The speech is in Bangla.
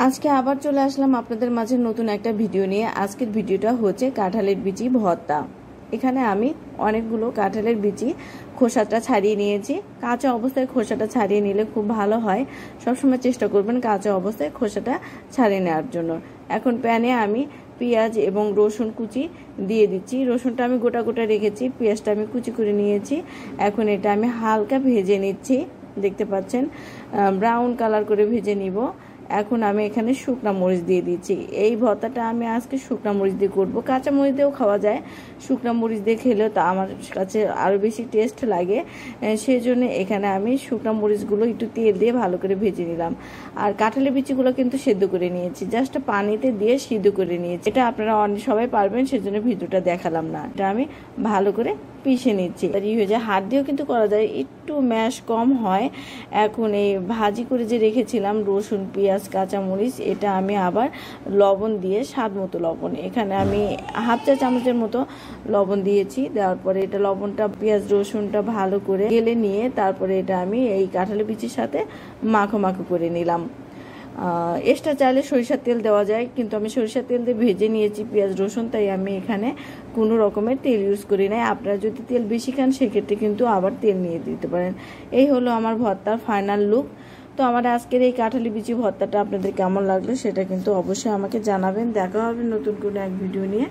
আজকে আবার চলে আসলাম আপনাদের মাঝে নতুন একটা ভিডিও নিয়ে। আজকের ভিডিওটা হচ্ছে কাঁঠালের বিচি ভর্তা। এখানে আমি অনেকগুলো কাঁঠালের বিচি খোসাটা ছাড়িয়ে নিয়েছি। কাঁচা অবস্থায় খোসাটা ছাড়িয়ে নিলে খুব ভালো হয়, সবসময় চেষ্টা করবেন কাঁচা অবস্থায় খোসাটা ছাড়িয়ে নেওয়ার জন্য। এখন প্যানে আমি পেঁয়াজ এবং রসুন কুচি দিয়ে দিচ্ছি। রসুনটা আমি গোটা গোটা রেখেছি, পেঁয়াজটা আমি কুচি করে নিয়েছি। এখন এটা আমি হালকা ভেজে নিচ্ছি, দেখতে পাচ্ছেন ব্রাউন কালার করে ভেজে নিব। এখন আমি এখানে শুকনা মরিচ দিয়ে দিচ্ছি। এই ভর্তাটা আমি আজকে শুকনা মরিচ দিয়ে করব, কাঁচা মরিচ দিয়েও খাওয়া যায়, শুকনা মরিচ দিয়ে খেলেও তা আমার কাছে আরও বেশি টেস্ট লাগে। সেই জন্য এখানে আমি শুকনা মরিচগুলো একটু তেল দিয়ে ভালো করে ভেজে নিলাম। আর কাঁঠালের বিচিগুলো কিন্তু সেদ্ধ করে নিয়েছি, জাস্ট পানিতে দিয়ে সিদ্ধ করে নিয়েছি। এটা আপনারা সবাই পারবেন, সেজন্য ভিডিওটা দেখালাম না। এটা আমি ভালো করে পিষে নিচ্ছি। হয়ে যায়, হাত দিয়েও কিন্তু করা যায়, একটু ম্যাশ কম হয়। এখন এই ভাজি করে যে রেখেছিলাম রসুন পেঁয়াজ কাঁচামরিচ, এটা আমি আবার লবণ দিয়ে স্বাদ মতো লবণ, এখানে আমি হাফ চা চামচের মতো লবণ দিয়েছি। দেওয়ার পরে এটা লবণটা পেঁয়াজ রসুনটা ভালো করে গেলে নিয়ে তারপরে এটা আমি এই কাঁঠালের বিচির সাথে মাখো মাখো করে নিলাম। এক্সট্রা চাইলে সরিষার তেল দেওয়া যায়, কিন্তু আমি সরিষার তেল দিয়ে ভেজে নিয়েছি পেঁয়াজ রসুন, তাই আমি এখানে কোনো রকমের তেল ইউজ করি নাই। আপনারা যদি তেল বেশি খান সেক্ষেত্রে কিন্তু আবার তেল নিয়ে দিতে পারেন। এই হলো আমার ভর্তার ফাইনাল লুক। তো আমার আজকের এই কাঁঠালি বিচি ভর্তাটা আপনাদের কেমন লাগলো সেটা কিন্তু অবশ্যই আমাকে জানাবেন। দেখা হবে নতুন কোনো এক ভিডিও নিয়ে।